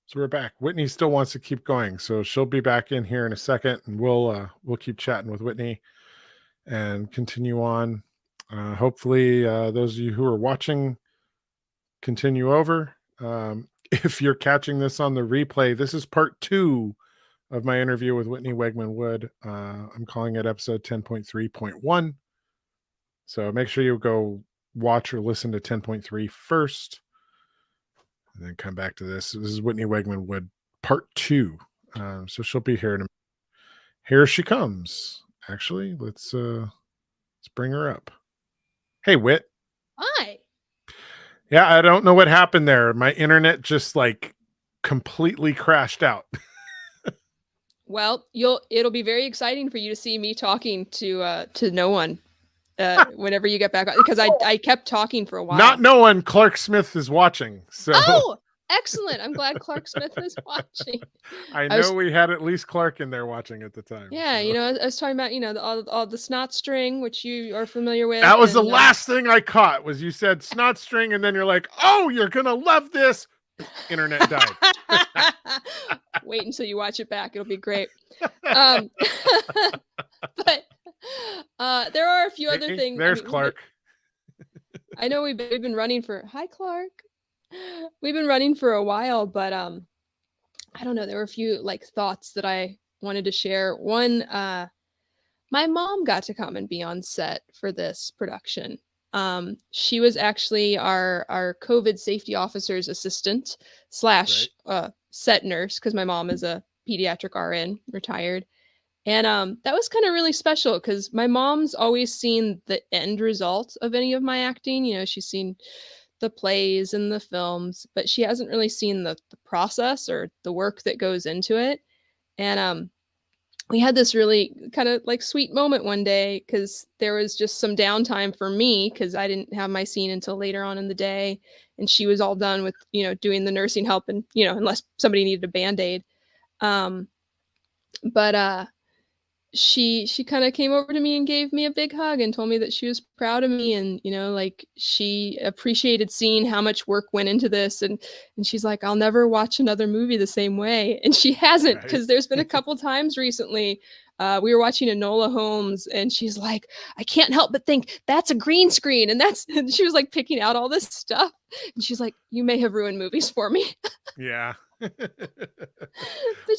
So we're back. Whitney still wants to keep going, so she'll be back in here in a second, and we'll keep chatting with Whitney and continue on. Hopefully, those of you who are watching continue over. If you're catching this on the replay, this is part 2 of my interview with Whitney Wegman-Wood. I'm calling it episode 10.3.1. So make sure you go watch or listen to 10.3 first, and then come back to this. This is Whitney Wegman-Wood part 2. So she'll be here in a minute. Here she comes. Actually, let's bring her up. Hey, Whit. Hi. Yeah, I don't know what happened there. My internet just like completely crashed out. Well, it'll be very exciting for you to see me talking to no one whenever you get back, because I kept talking for a while. Not knowing Clark Smith is watching. So oh, excellent! I'm glad Clark Smith is watching. I know we had at least Clark in there watching at the time. Yeah, so. I was talking about all the snot string, which you are familiar with. That was the last thing I caught. Was you said snot string, and then you're like, "Oh, you're gonna love this." Internet died. Wait until you watch it back; it'll be great. But there are a few other things. There's Clark. I know we've been running for. Hi, Clark. We've been running for a while, but I don't know. There were a few thoughts that I wanted to share. One, my mom got to come and be on set for this production. She was actually our COVID safety officer's assistant / set nurse, because my mom is a pediatric RN, retired. And that was kind of really special, because my mom's always seen the end result of any of my acting. She's seen the plays and the films, but she hasn't really seen the process or the work that goes into it. And we had this really kind of sweet moment one day, because there was just some downtime for me, because I didn't have my scene until later on in the day, and she was all done with doing the nursing help, and unless somebody needed a Band-Aid. But she kind of came over to me and gave me a big hug and told me that she was proud of me, and she appreciated seeing how much work went into this, and she's like, I'll never watch another movie the same way. And she hasn't, because there's been a couple times recently we were watching Enola Holmes, and she's like, I can't help but think that's a green screen, and she was picking out all this stuff, and she's like, you may have ruined movies for me. Yeah. But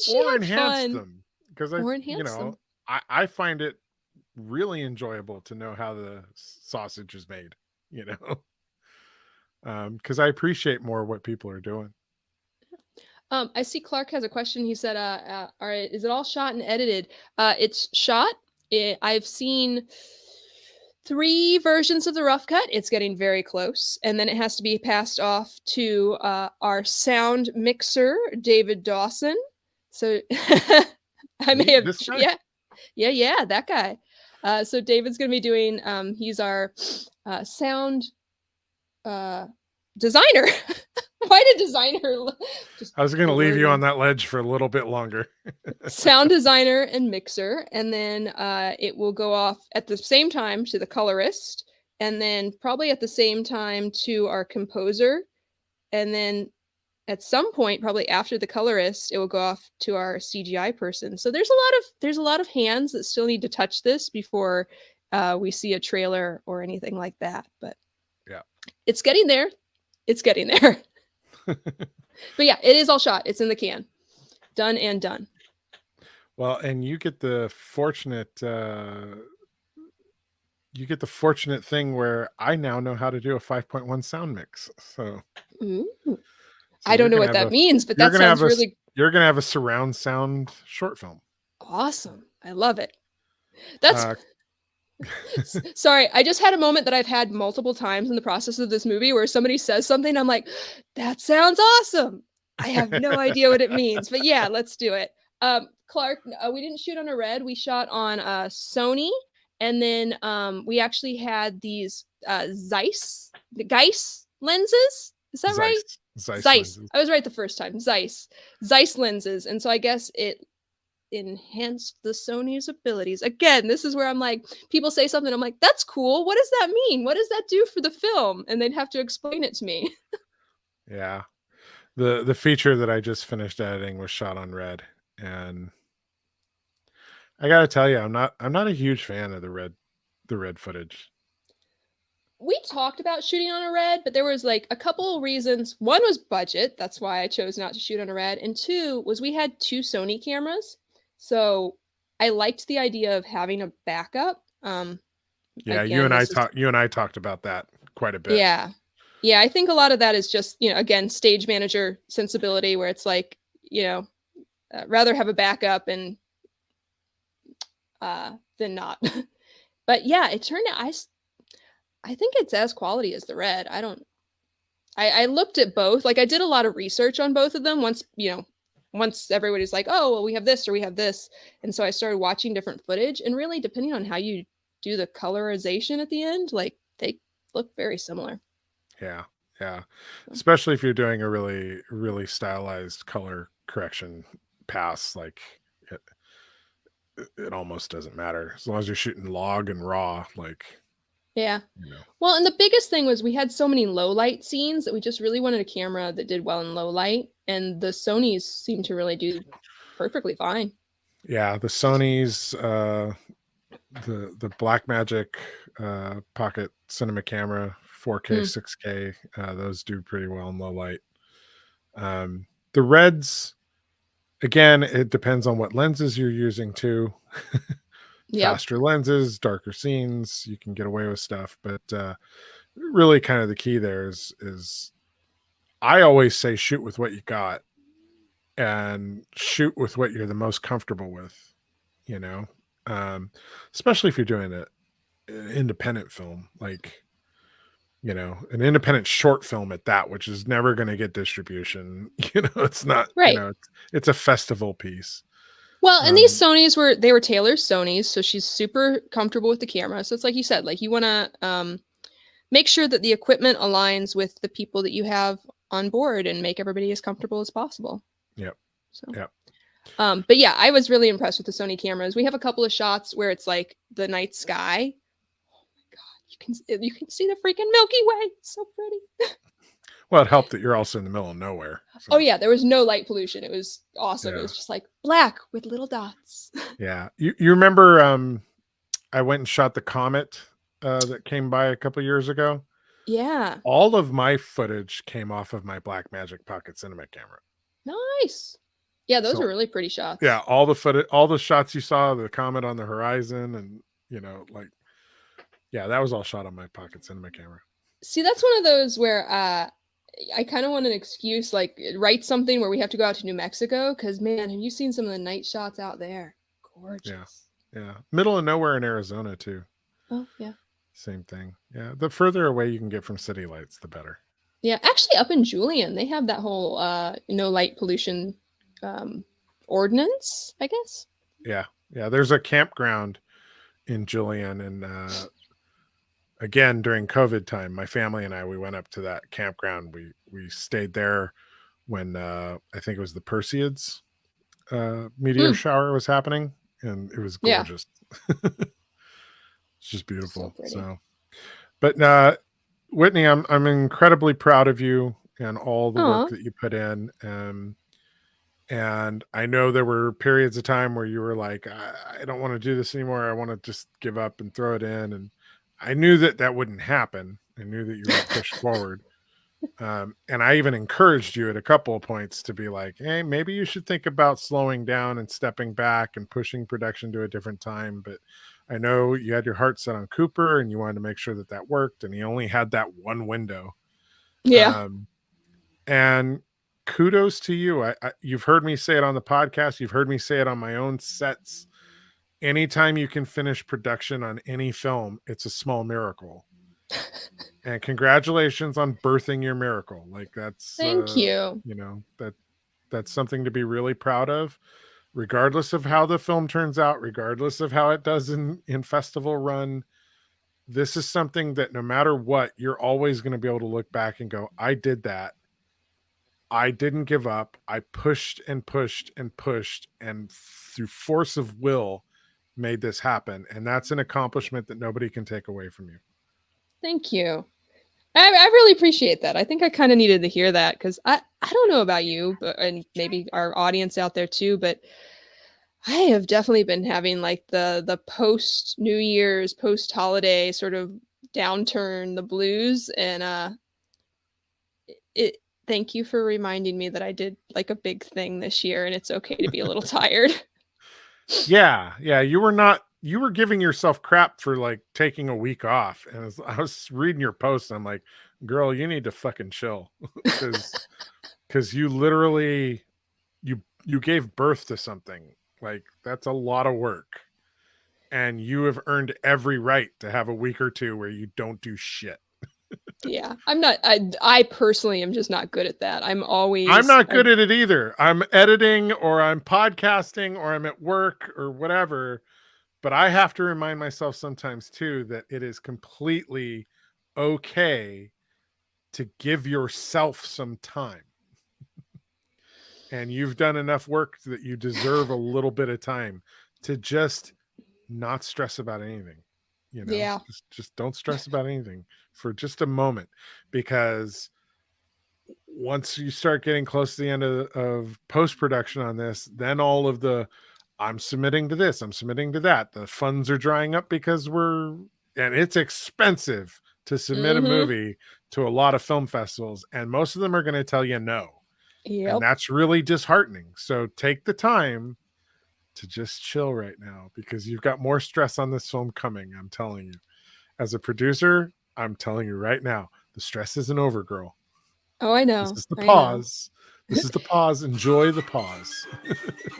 she or had enhanced fun. Them, because them. I find it really enjoyable to know how the sausage is made, because I appreciate more what people are doing. I see Clark has a question. He said, all right, is it all shot and edited? It's shot. I've seen 3 versions of the rough cut. It's getting very close. And then it has to be passed off to our sound mixer, David Dawson. So I may have, yeah, that guy. So David's going to be doing, he's our sound designer. Why did designer? I was going to leave you on that ledge for a little bit longer. Sound designer and mixer. And then it will go off at the same time to the colorist, and then probably at the same time to our composer. And then at some point, probably after the colorist, it will go off to our CGI person. So there's a lot of hands that still need to touch this before we see a trailer or anything like that. But yeah, it's getting there. It's getting there. But yeah, it is all shot. It's in the can. Done and done. Well, and you get the fortunate thing where I now know how to do a 5.1 sound mix. So I don't know what that means, but that sounds really... You're going to have a surround sound short film. Awesome. I love it. That's... Sorry, I just had a moment that I've had multiple times in the process of this movie where somebody says something, I'm like, that sounds awesome. I have no idea what it means, but yeah, let's do it. Clark, we didn't shoot on a Red. We shot on Sony, and then we actually had these Zeiss lenses. Is that right? Zeiss. I was right the first time. Zeiss lenses, and so I guess it enhanced the Sony's abilities. Again, this is where I'm like, people say something, I'm like, that's cool. What does that mean? What does that do for the film? And they'd have to explain it to me. Yeah. The feature that I just finished editing was shot on red, and I gotta tell you, I'm not a huge fan of the red footage. We talked about shooting on a red, but there was like a couple reasons. One was budget. That's why I chose not to shoot on a red. And two was we had two Sony cameras. So I liked the idea of having a backup. Yeah, Again, this is you and I talked about that quite a bit. yeah. Yeah, I think a lot of that is just, again, stage manager sensibility where it's like, rather have a backup and than not. But yeah, it turned out I think it's as quality as the red. I looked at both. Like I did a lot of research on both of them once everybody's like, "Oh, well we have this or we have this." And so I started watching different footage and really depending on how you do the colorization at the end, like they look very similar. Yeah, yeah. So, Especially if you're doing a really, really stylized color correction pass, like it, it almost doesn't matter as long as you're shooting log and raw. Like, yeah. you know, Well, and the biggest thing was we had so many low light scenes that we just really wanted a camera that did well in low light, and the Sonys seem to really do perfectly fine. yeah. The Sony's, the Blackmagic Pocket Cinema Camera, 4K, Mm, 6K, those do pretty well in low light. The Reds, again, it depends on what lenses you're using too. yep. Faster lenses, darker scenes, you can get away with stuff. But really, kind of the key there is I always say shoot with what you got and shoot with what you're the most comfortable with. You know, especially if you're doing an independent film, like an independent short film at that, which is never going to get distribution. It's not. Right. It's a festival piece. Well, and these Um, Sonys were Taylor's Sonys, so she's super comfortable with the camera. So it's like you said, like you want to make sure that the equipment aligns with the people that you have on board and make everybody as comfortable as possible. yep, So, yep. but yeah, I was really impressed with the Sony cameras. We have a couple of shots where it's like the night sky. Oh my god, you can see the freaking Milky Way. It's so pretty. Well, it helped that you're also in the middle of nowhere. So, Oh yeah, there was no light pollution. It was awesome. It yeah, was just like black with little dots. yeah. You remember? I went and shot the comet that came by a couple years ago. Yeah, All of my footage came off of my Blackmagic Pocket Cinema camera. nice. Yeah, those are So really pretty yeah, shots. all the footage, all the shots you saw, the comet on the horizon, and like yeah, that was all shot on my Pocket Cinema camera. See, that's one of those where I kind of want an excuse, like write something where we have to go out to New Mexico. Because man, have you seen some of the night shots out there? Yeah, Gorgeous. yeah. Middle of nowhere in Arizona too. Oh yeah, Same thing. Yeah, the further away you can get from city lights, the better. yeah. Actually, up in Julian, they have that whole no light pollution ordinance, I guess. Yeah, yeah. There's a campground in Julian, and again during COVID time, my family and I we went up to that campground. We stayed there when I think it was the Perseids meteor Mm, shower was happening, and it was yeah, gorgeous. It's just so beautiful. pretty. So, but Whitney, I'm incredibly proud of you and all the work Oh, that you put in. And I know there were periods of time where you were like, I don't want to do this anymore. I want to just give up and throw it in. And I knew that that wouldn't happen. I knew that you would push forward. And I even encouraged you at a couple of points to be like, hey, maybe you should think about slowing down and stepping back and pushing production to a different time. But I know you had your heart set on Cooper and you wanted to make sure that that worked. And he only had that one window. yeah. Um, and kudos to you. You've heard me say it on the podcast. You've heard me say it on my own sets. Anytime you can finish production on any film, it's a small miracle. And congratulations on birthing your miracle. Like that's Thank you. that's something to be really proud of, regardless of how the film turns out, regardless of how it does in festival run. This is something that no matter what, you're always going to be able to look back and go, I did that. I didn't give up. I pushed and pushed and pushed, and through force of will made this happen. And that's an accomplishment that nobody can take away from you. Thank you. I really appreciate that. I think I kind of needed to hear that because I don't know about you, but and maybe our audience out there too, but I have definitely been having like the post New Year's, post holiday sort of downturn, the blues, and it. Thank you for reminding me that I did like a big thing this year, and it's okay to be a little tired. Yeah, yeah, you were giving yourself crap for like taking a week off. And I was reading your post, and I'm like, girl, you need to fucking chill. Because you literally you gave birth to something. Like that's a lot of work. And you have earned every right to have a week or two where you don't do shit. Yeah, I'm not. I personally am just not good at that. I'm not good at it either. I'm editing or I'm podcasting or I'm at work or whatever. But I have to remind myself sometimes too that it is completely okay to give yourself some time. And you've done enough work that you deserve a little bit of time to just not stress about anything. Yeah. Just don't stress about anything for just a moment, because once you start getting close to the end of post-production on this, then all of the I'm submitting to this, I'm submitting to that, the funds are drying up because and it's expensive to submit a Mm-hmm. movie to a lot of film festivals, and most of them are going to tell you no. And Yep. that's really disheartening. So take the time to just chill right now, because you've got more stress on this film coming. I'm telling you, as a producer, I'm telling you right now, the stress isn't over, girl. Oh, I This know. is the I know. pause. This is the pause. Enjoy the pause.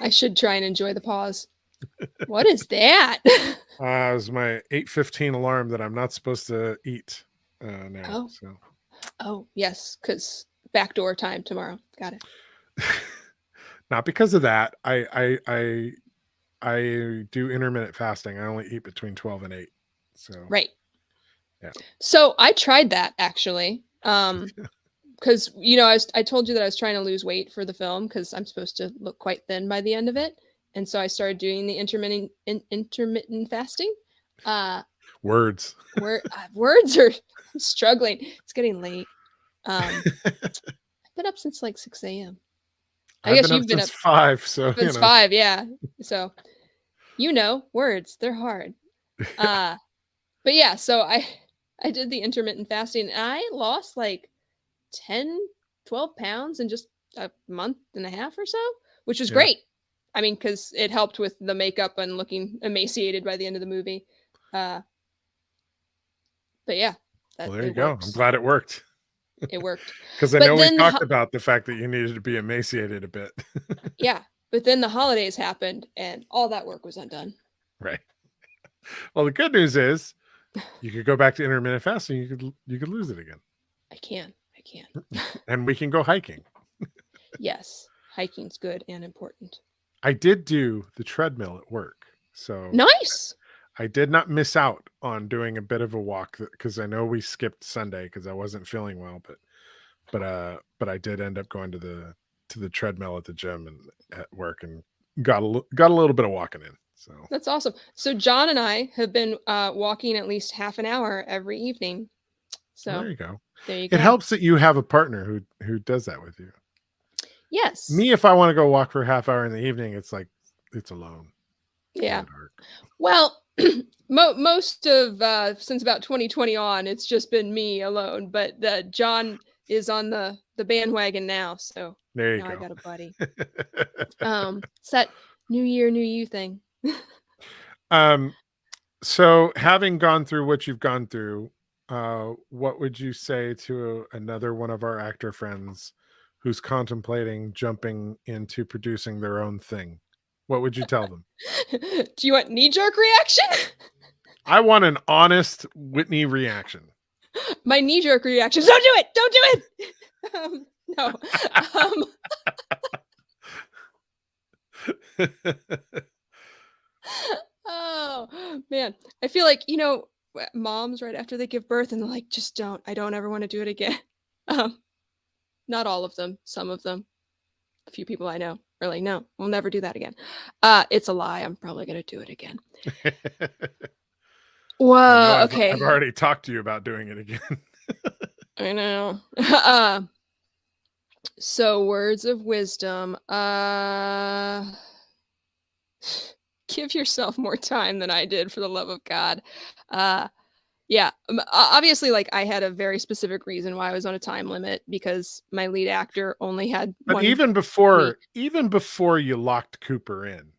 I should try and enjoy the pause. What is that? It was my 8:15 alarm that I'm not supposed to eat now. Oh. So, Oh, yes, because backdoor time tomorrow. Got it. not because of that. I do intermittent fasting. I only eat between 12 and 8. So, Right. yeah. So I tried that actually. Because I told you that I was trying to lose weight for the film because I'm supposed to look quite thin by the end of it, and so I started doing the intermittent fasting. Words. Words are struggling. It's getting late. I've been up since like 6 a.m. I I've guess been up you've been since up 5. So, since 5, yeah. So words, they're hard. But yeah, so I did the intermittent fasting and I lost like 10, 12 pounds in just a month and a half or so, which was yeah. great. I mean, because it helped with the makeup and looking emaciated by the end of the movie. But yeah, Well, there you it go. I'm works. glad it worked. It worked. Because I But know we then talked about the fact that you needed to be emaciated a bit. yeah, but then the holidays happened and all that work was undone. Right. Well, the good news is you could go back to intermittent fasting. You could lose it again. I can. And we can go hiking. Yes, hiking's good and important. I did do the treadmill at work. So Nice. I did not miss out on doing a bit of a walk, because I know we skipped Sunday because I wasn't feeling well, but I did end up going to the treadmill at the gym and at work, and got a little bit of walking in. So That's awesome. So John and I have been walking at least half an hour every evening. well, So there you go. there you It go. helps that you have a partner who does that with you. Yes. Me, if I want to go walk for a half hour in the evening, it's like it's alone. Yeah. In the dark. Well, most of since about 2020 on, it's just been me alone. But John is on the bandwagon now, so There you now I go. got a buddy. It's that new year, new you thing. So having gone through what you've gone through, what would you say to another one of our actor friends who's contemplating jumping into producing their own thing? What would you tell them? Do you want knee-jerk reaction? I want an honest Whitney reaction. My knee-jerk reaction is, don't do it! Don't do it! No. Oh, man. I feel like, moms right after they give birth and they're like, just don't. I don't ever want to do it again. Um, Not all of them. Some of them. A few people I know are like, no, we'll never do that again. It's a lie. I'm probably going to do it again. I know Whoa. I've Okay. already talked to you about doing it again. I know. So words of wisdom. Give yourself more time than I did, for the love of God. Uh, yeah, obviously, like, I had a very specific reason why I was on a time limit, because my lead actor only had But 1 week. even before you locked Cooper in,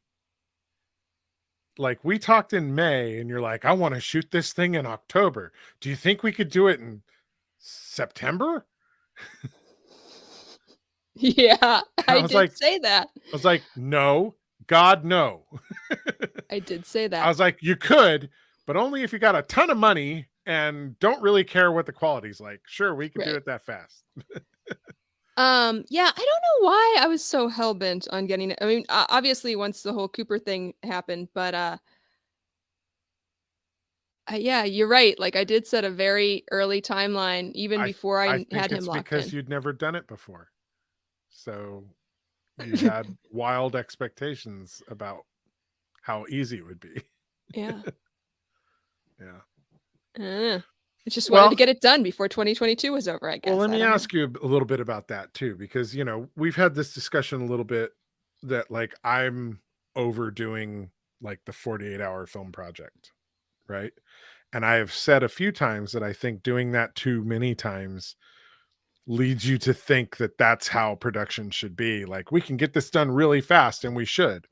like, we talked in May and you're like, I want to shoot this thing in October. Do you think we could do it in September? Yeah, I I was did like, say that. no, God, no. I did say I that. was like, you could, but only if you got a ton of money and don't really care what the quality's like. Sure, we could do Right. it that fast. Yeah, I don't know why I was so hell bent on getting it. I mean, obviously once the whole Cooper thing happened, but yeah, you're right. Like, I did set a very early timeline even I before I had think him it's locked because in. you'd never done it before. So you had wild expectations about how easy it would be. Yeah. Yeah. I just wanted to Well, get it done before 2022 was over, I well, guess. let I me don't know. ask you a little bit about that too, because we've had this discussion a little bit that, like, I'm overdoing, like, the 48-hour film project, right? And I have said a few times that I think doing that too many times leads you to think that that's how production should be. Like, we can get this done really fast, and we should,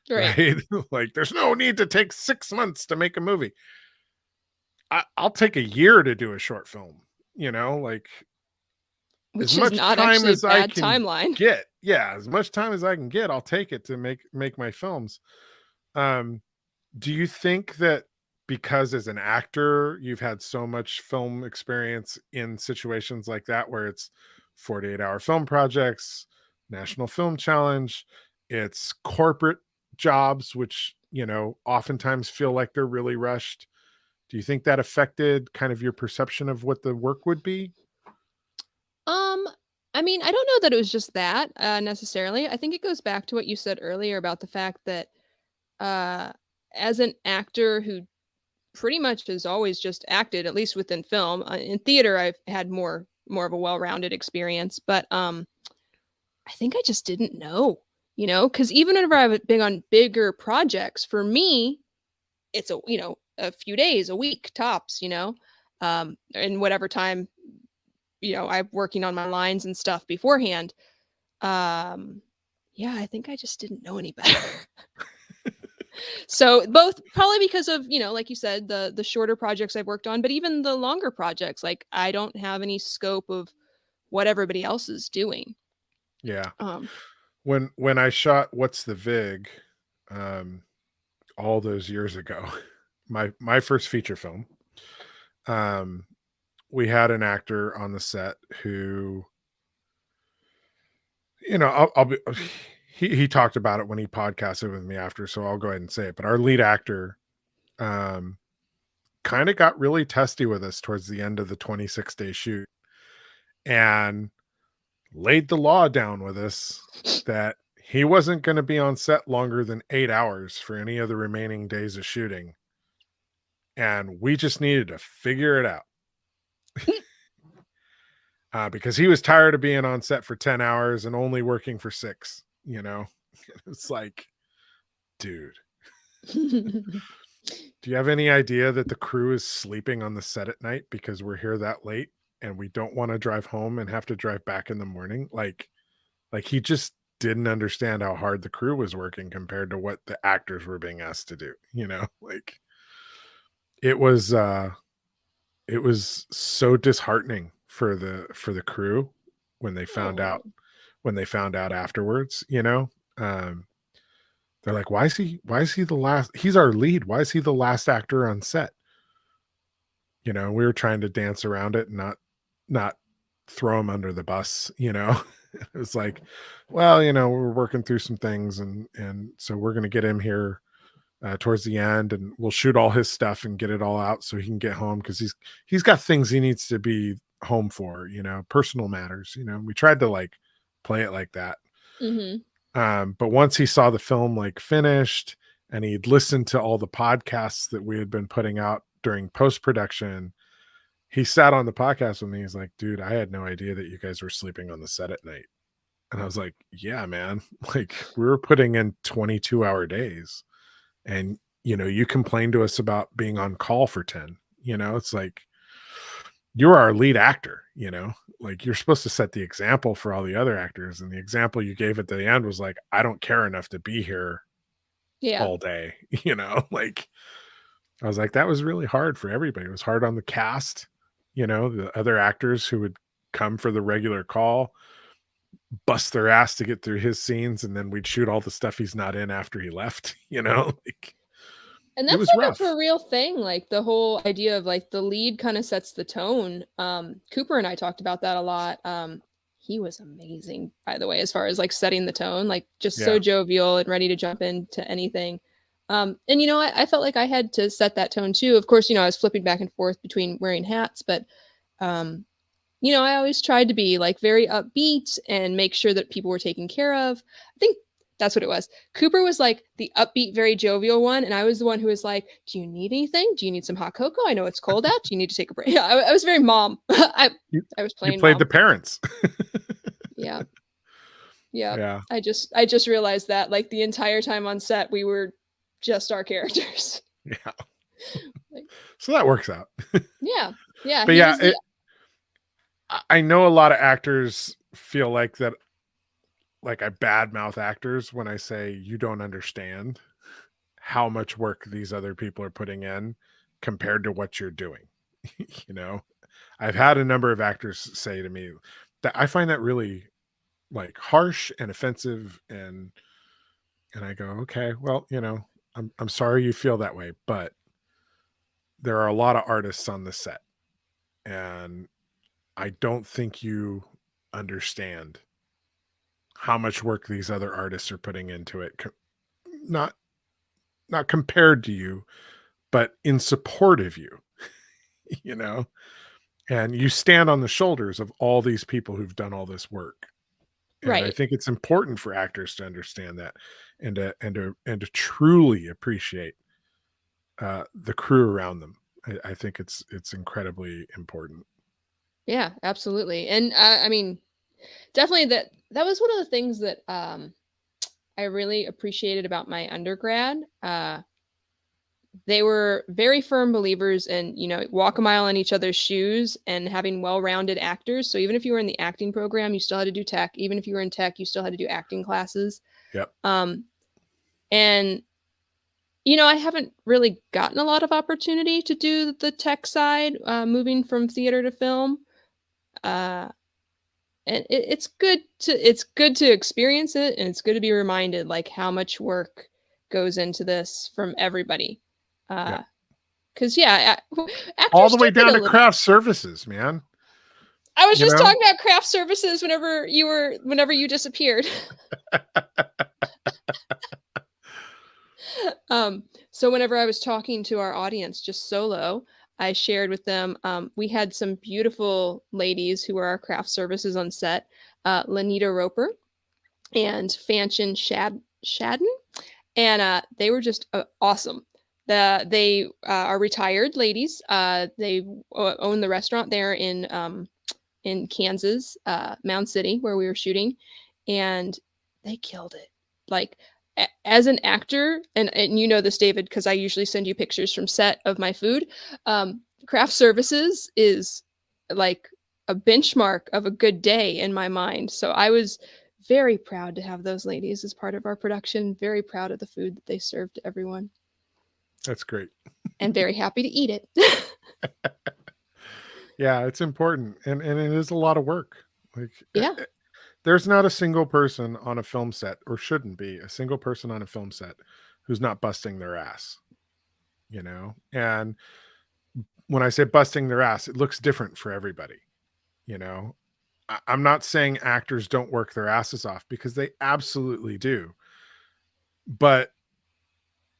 Right. right? Like, there's no need to take 6 months to make a movie. I'll take a year to do a short film, like, as Which is much not time actually a as I bad can timeline. get. Yeah, as much time as I can get, I'll take it to make my films. Um, do you think that because as an actor, you've had so much film experience in situations like that where it's 48-hour film projects, National Film Challenge, it's corporate jobs, which, oftentimes feel like they're really rushed. Do you think that affected kind of your perception of what the work would be? Um, I mean, I don't know that it was just that, necessarily. I think it goes back to what you said earlier about the fact that, uh, as an actor who pretty much has always just acted, at least within film, in theater, I've had more of a well-rounded experience, but, I think I just didn't know, because even whenever I've been on bigger projects, for me, it's a few days, a week tops, and whatever time, I'm working on my lines and stuff beforehand. Um, yeah, I think I just didn't know any better. So both probably because of, like you said, the shorter projects I've worked on, but even the longer projects, like I don't have any scope of what everybody else is doing. Yeah. Um, When I shot What's the Vig, um, all those years ago, my first feature film, um, we had an actor on the set who, I'll be he talked about it when he podcasted with me after, so I'll go ahead and say it. But our lead actor, um, kind of got really testy with us towards the end of the 26-day shoot and laid the law down with us that he wasn't going to be on set longer than 8 hours for any of the remaining days of shooting. And we just needed to figure it out. Because he was tired of being on set for 10 hours and only working for 6. It's like, dude, do you have any idea that the crew is sleeping on the set at night because we're here that late and we don't want to drive home and have to drive back in the morning? Like he just didn't understand how hard the crew was working compared to what the actors were being asked to do, like it was so disheartening for the crew when they found out oh, afterwards. Um they're like, why is he the last, he's our lead, why is he the last actor on set? We were trying to dance around it and not throw him under the bus. It was like, well, we're working through some things and so we're going to get him here towards the end and we'll shoot all his stuff and get it all out so he can get home because he's got things he needs to be home for, personal matters. We tried to like play it like that. hmm But once he saw the film like finished and he'd listened to all the podcasts that we had been putting out during post-production, he sat on the podcast with me. He's like, dude, I had no idea that you guys were sleeping on the set at night. And I was like, yeah, man, like we were putting in 22-hour days, and you complained to us about being on call for 10. It's like, you're our lead actor, like you're supposed to set the example for all the other actors. And the example you gave at the end was like, I don't care enough to be here Yeah. all day, like I was like, that was really hard for everybody. It was hard on the cast, the other actors who would come for the regular call, bust their ass to get through his scenes, and then we'd shoot all the stuff he's not in after he left, like And it that's was like a rough. for real thing, like the whole idea of like the lead kind of sets the tone. Cooper and I talked about that a lot. He was amazing, by the way, as far as like setting the tone, like just so Yeah. jovial and ready to jump into anything. And I felt like I had to set that tone too. Of course, I was flipping back and forth between wearing hats, but um, I always tried to be like very upbeat and make sure that people were taken care of. I think that's what it was. Cooper was like the upbeat, very jovial one. And I was the one who was like, do you need anything? Do you need some hot cocoa? I know it's cold out. Do you need to take a break? Yeah, I was very mom. I was You playing played the mom. parents. Yeah. Yeah. Yeah. I just realized that like the entire time on set, we were just our characters. Yeah. Like, So that works out. yeah. Yeah. But He yeah, was the, I know a lot of actors feel like that, like I badmouth actors when I say you don't understand how much work these other people are putting in compared to what you're doing. you know, I've had a number of actors say to me that I find that really like harsh and offensive, and I go, okay, well, I'm sorry you feel that way, but there are a lot of artists on the set, and I don't think you understand how much work these other artists are putting into it. Not not compared to you, but in support of you, you know. And you stand on the shoulders of all these people who've done all this work. And I right. think it's important for actors to understand that, and to truly appreciate the crew around them. I think it's incredibly important. Yeah, absolutely. And I mean, definitely that was one of the things that I really appreciated about my undergrad. They were very firm believers in, walk a mile in each other's shoes and having well-rounded actors. So even if you were in the acting program, you still had to do tech. Even if you were in tech, you still had to do acting classes. Yep. Um, and I haven't really gotten a lot of opportunity to do the tech side, moving from theater to film. Uh, and it's good to experience it, and it's good to be reminded like how much work goes into this from everybody. Yep. Because yeah, All actors the way do get down a to little. craft services, man. I was You just know? talking about craft services whenever you disappeared. So whenever I was talking to our audience just solo, I shared with them, we had some beautiful ladies who were our craft services on set, Lanita Roper and Fanchon Shadden, and they were just awesome. They are retired ladies. They own the restaurant there in Kansas, Mound City, where we were shooting, and they killed it. Like as an actor, and you know this, David, because I usually send you pictures from set of my food. Craft services is like a benchmark of a good day in my mind. So I was very proud to have those ladies as part of our production. Very proud of the food that they served to everyone, That's great. and very happy to eat it. Yeah, it's important, and it is a lot of work. Like Yeah. there's not a single person on a film set, or shouldn't be a single person on a film set, who's not busting their ass, And when I say busting their ass, it looks different for everybody, you know. I'm not saying actors don't work their asses off, because they absolutely do. But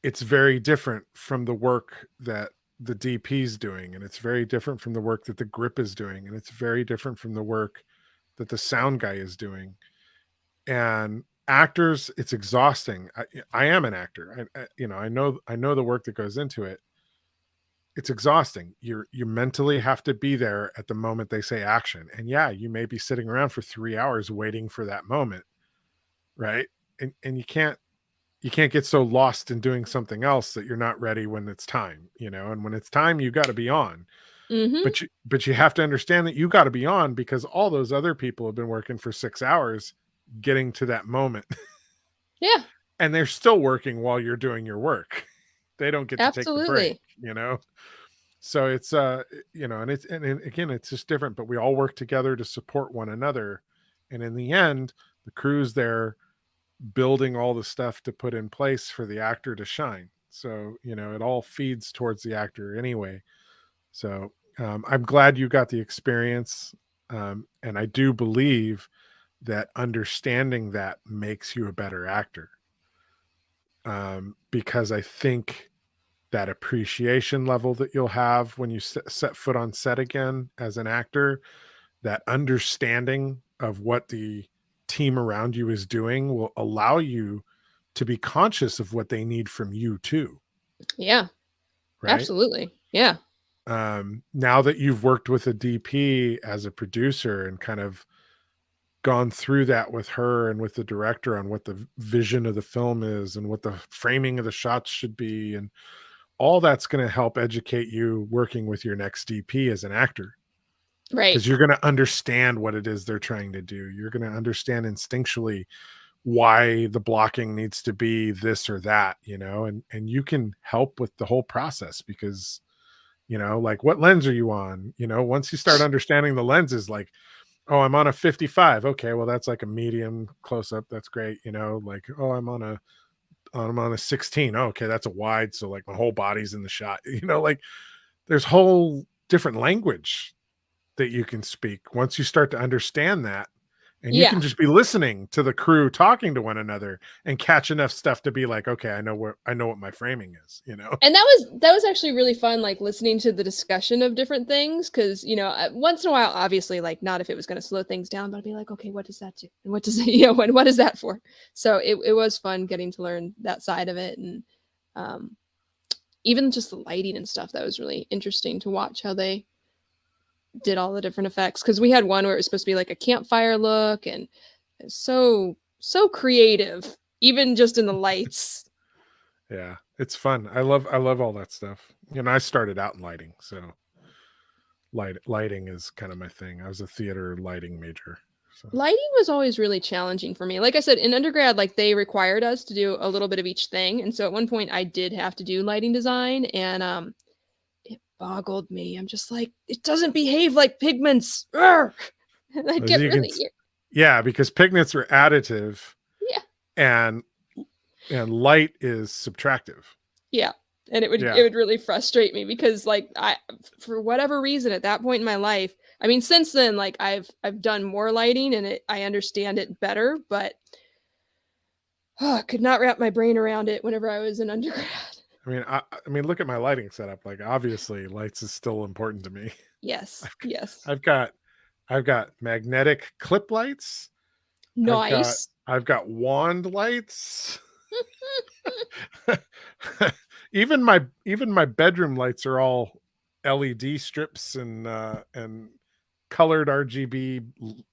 it's very different from the work that the DP's doing, and it's very different from the work that the grip is doing, and it's very different from the work that the sound guy is doing. And actors, it's exhausting. I am an actor. I know the work that goes into it, it's exhausting. You mentally have to be there at the moment they say action. And yeah, you may be sitting around for 3 hours waiting for that moment, right? And you can't get so lost in doing something else that you're not ready when it's time, you know? And when it's time, you got to be on. Mhm. But you have to understand that you got to be on because all those other people have been working for 6 hours getting to that moment. Yeah, And they're still working while you're doing your work. They don't get to take the break, absolutely. you know? So it's you know, and again, it's just different, but we all work together to support one another. And in the end, the crew's there building all the stuff to put in place for the actor to shine. So, you know, it all feeds towards the actor anyway. So I'm glad you got the experience. And I do believe that understanding that makes you a better actor. Because I think that appreciation level that you'll have when you set foot on set again as an actor, that understanding of what the team around you is doing will allow you to be conscious of what they need from you too, Yeah, right? absolutely. Yeah. Now that you've worked with a DP as a producer and kind of gone through that with her and with the director on what the vision of the film is and what the framing of the shots should be, and all that's going to help educate you working with your next DP as an actor, Right. because you're going to understand what it is they're trying to do. You're going to understand instinctually why the blocking needs to be this or that, you know, and you can help with the whole process because, you know, like what lens are you on? You know, once you start understanding the lenses, like, oh, I'm on a 55. Okay, well, that's like a medium close up. That's great. You know, like, oh, I'm on a 16. Oh, okay, that's a wide. So like my whole body's in the shot. You know, like there's whole different language that you can speak once you start to understand that. And you can Yeah. just be listening to the crew talking to one another and catch enough stuff to be like, okay, I know what my framing is, you know? And that was actually really fun, like, listening to the discussion of different things because, you know, once in a while, obviously, like, not if it was gonna slow things down, but I'd be like, "Okay, what does that do? And what does it" you know, what is that for? So it was fun getting to learn that side of it, and, um, even just the lighting and stuff, that was really interesting to watch how they did all the different effects. Because we had one where it was supposed to be like a campfire look, and it's so creative, even just in the lights. Yeah, it's fun. I love all that stuff. You know, I started out in lighting, so lighting is kind of my thing. I was a theater lighting major. So Lighting was always really challenging for me. Like I said, in undergrad, like, they required us to do a little bit of each thing, and so at one point, I did have to do lighting design, and, it boggled me. I'm just like, "It doesn't behave like pigments." Urgh. And I'd as get you can, really yeah, because pigments are additive yeah, and light is subtractive. yeah, and it Yeah. would really frustrate me because, like, I for whatever reason, at that point in my life I mean, since then, like, I've done more lighting and I understand it better, but I could not wrap my brain around it whenever I was in undergrad. I mean, look at my lighting setup. Like, obviously, lights is still important to me. Yes, I've, yes. I've got, I've got magnetic clip lights. Nice. I've got wand lights. Even my bedroom lights are all LED strips and colored RGB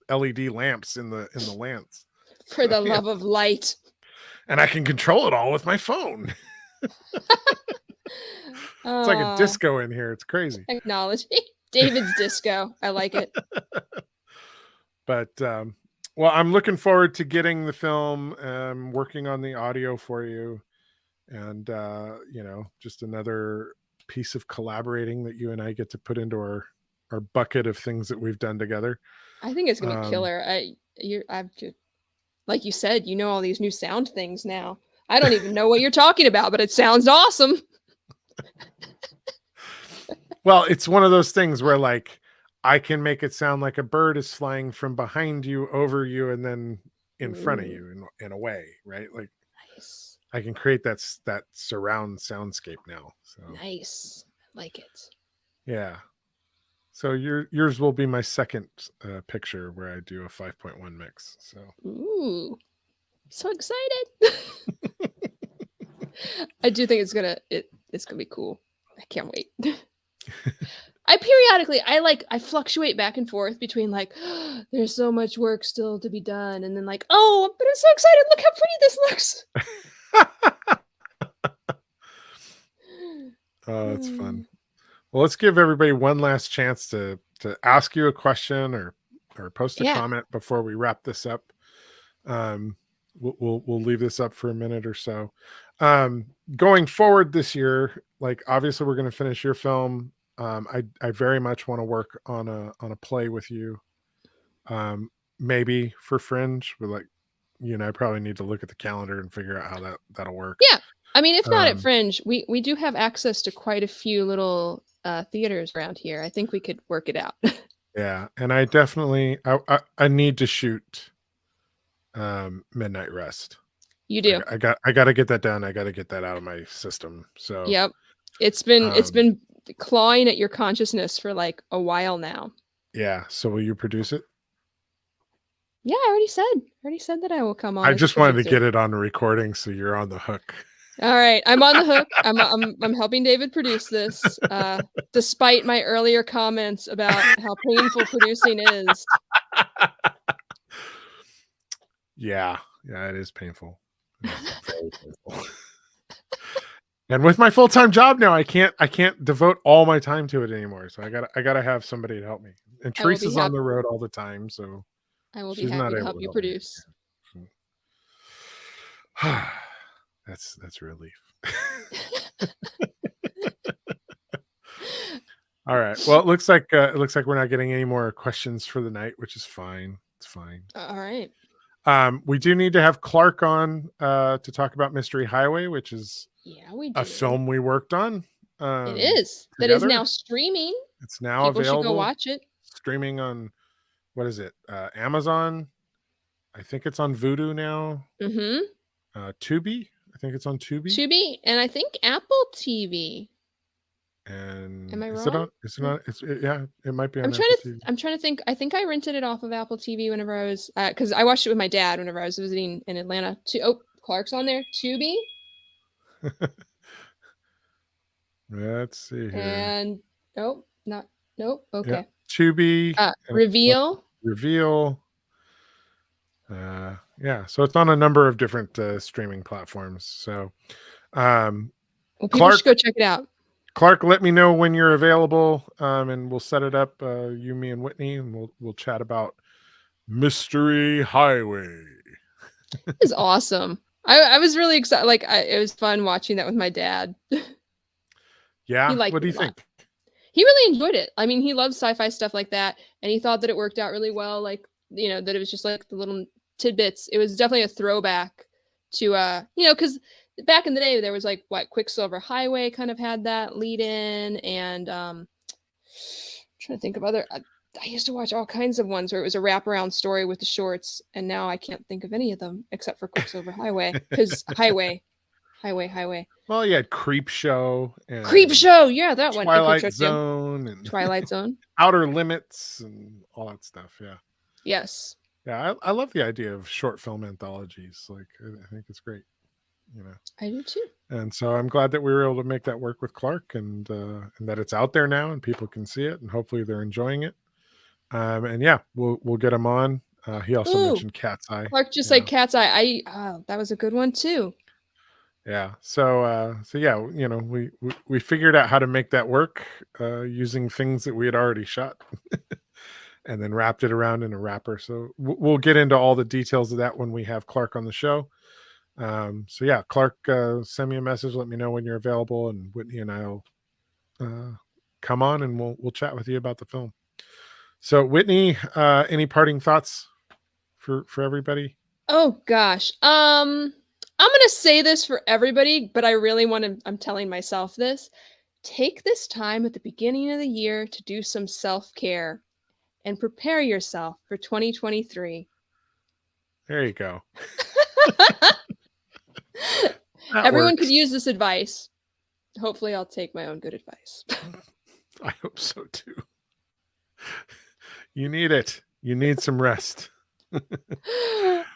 LED lamps in the lamps. For the Yeah. love of light. And I can control it all with my phone. It's like a Aw, disco in here. It's crazy. technology. David's disco. I like it. But well, I'm looking forward to getting the film, working on the audio for you, and you know, just another piece of collaborating that you and I get to put into our bucket of things that we've done together. I think it's gonna be Um, killer. I've just like you said, you know all these new sound things now. I don't even know what you're talking about, but it sounds awesome. well, it's one of those things where like I can make it sound like a bird is flying from behind you, over you, and then in front of Ooh, you in a way, right? Like nice. I can create that surround soundscape now. So Nice. I like it. yeah. So yours will be my second picture where I do a 5.1 mix. So Ooh, so excited. I do think it's gonna be cool. I can't wait. I periodically, I fluctuate back and forth between like, there's so much work still to be done, and then like, oh, but I'm so excited! Look how pretty this looks. Oh, that's fun. Well, let's give everybody one last chance to ask you a question or post a Yeah. comment before we wrap this up. We'll leave this up for a minute or so. Going forward this year, like obviously we're going to finish your film. I very much want to work on a play with you. Maybe for Fringe, but like I probably need to look at the calendar and figure out how that'll work. Yeah. I mean, if not at Fringe, we do have access to quite a few little theaters around here. I think we could work it out. Yeah, and I definitely I need to shoot Midnight Rest. You do. I got to get that done. I got to get that out of my system. So Yep. It's been clawing at your consciousness for like a while now. Yeah. So will you produce it? Yeah, I already said that I will come on. I just wanted to get it on the recording, so you're on the hook. All right, I'm on the hook. I'm helping David produce this, despite my earlier comments about how painful producing is. Yeah, it is painful. It is very painful. And with my full-time job now, I can't devote all my time to it anymore. So I gotta have somebody to help me. And Teresa's on the road all the time, so I will be happy to help you produce. That's a relief. All right. Well, it looks like we're not getting any more questions for the night, which is fine. It's fine. All right. We do need to have Clark on to talk about Mystery Highway, which is a film we worked on. It is. Together. That is now streaming. It's now available. People should go watch it. Streaming on, what is it? Amazon. I think it's on Vudu now. Mm-hmm. Tubi. I think it's on Tubi. Tubi, and I think Apple TV. And am I is wrong? Yeah, it might be on Apple TV. I'm trying to think. I think I rented it off of Apple TV whenever I was, because I watched it with my dad whenever I was visiting in Atlanta. Clark's on there. Tubi. Let's see here. And nope. Okay. Yeah, Tubi. Reveal. Yeah, so it's on a number of different streaming platforms. So, people should go check it out. Clark, let me know when you're available, and we'll set it up. You, me, and Whitney, and we'll chat about Mystery Highway. It was awesome. I was really excited. Like it was fun watching that with my dad. Yeah, what do you think? He really enjoyed it. I mean, he loves sci-fi stuff like that, and he thought that it worked out really well. Like that it was just like the little tidbits. It was definitely a throwback to because back in the day there was like Quicksilver Highway kind of had that lead in, and I'm trying to think of other. I used to watch all kinds of ones where it was a wraparound story with the shorts, and now I can't think of any of them except for Quicksilver Highway, because Highway. Well, you had Creep Show. And yeah, that one. Twilight Zone and Twilight Zone. Outer Limits and all that stuff. Yeah. Yes. Yeah, I love the idea of short film anthologies. Like, I think it's great. I do too. And so I'm glad that we were able to make that work with Clark, and that it's out there now and people can see it, and hopefully they're enjoying it. And yeah, we'll get him on. He also mentioned Cat's Eye. Clark just like Cat's Eye. That was a good one too. Yeah. So yeah, we figured out how to make that work using things that we had already shot. And then wrapped it around in a wrapper. So we'll get into all the details of that when we have Clark on the show. So yeah, Clark, send me a message. Let me know when you're available, and Whitney and I'll come on and we'll chat with you about the film. So Whitney, any parting thoughts for everybody? Oh gosh. I'm going to say this for everybody, but I really I'm telling myself this. Take this time at the beginning of the year to do some self-care and prepare yourself for 2023. There you go. Everyone could use this advice. Hopefully I'll take my own good advice. I hope so too. You need it. You need some rest.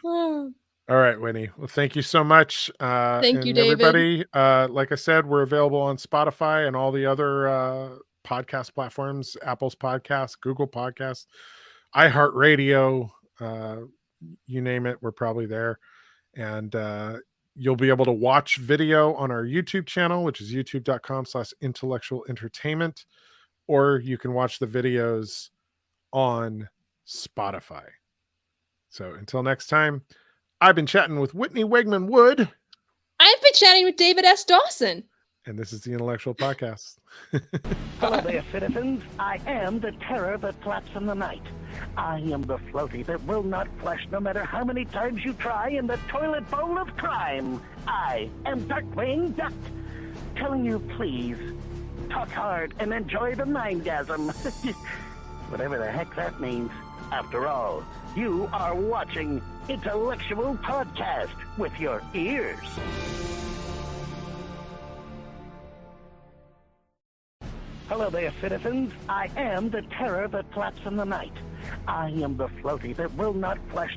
All right, Whitney. Well, thank you so much. Thank you, David. Everybody, like I said, we're available on Spotify and all the other podcast platforms: Apple's Podcast, Google Podcasts, iHeartRadio, you name it, we're probably there. And you'll be able to watch video on our YouTube channel, which is youtube.com/intellectual entertainment, or you can watch the videos on Spotify. So until next time, I've been chatting with Whitney Wegman-Wood. I've been chatting with David S. Dawson. And this is the Intellectual Podcast. Hello there, citizens. I am the terror that flaps in the night. I am the floaty that will not flush no matter how many times you try in the toilet bowl of crime. I am Darkwing Duck, telling you please, talk hard and enjoy the mindgasm. Whatever the heck that means. After all, you are watching Intellectual Podcast with your ears. Hello there, citizens. I am the terror that flaps in the night. I am the floaty that will not flush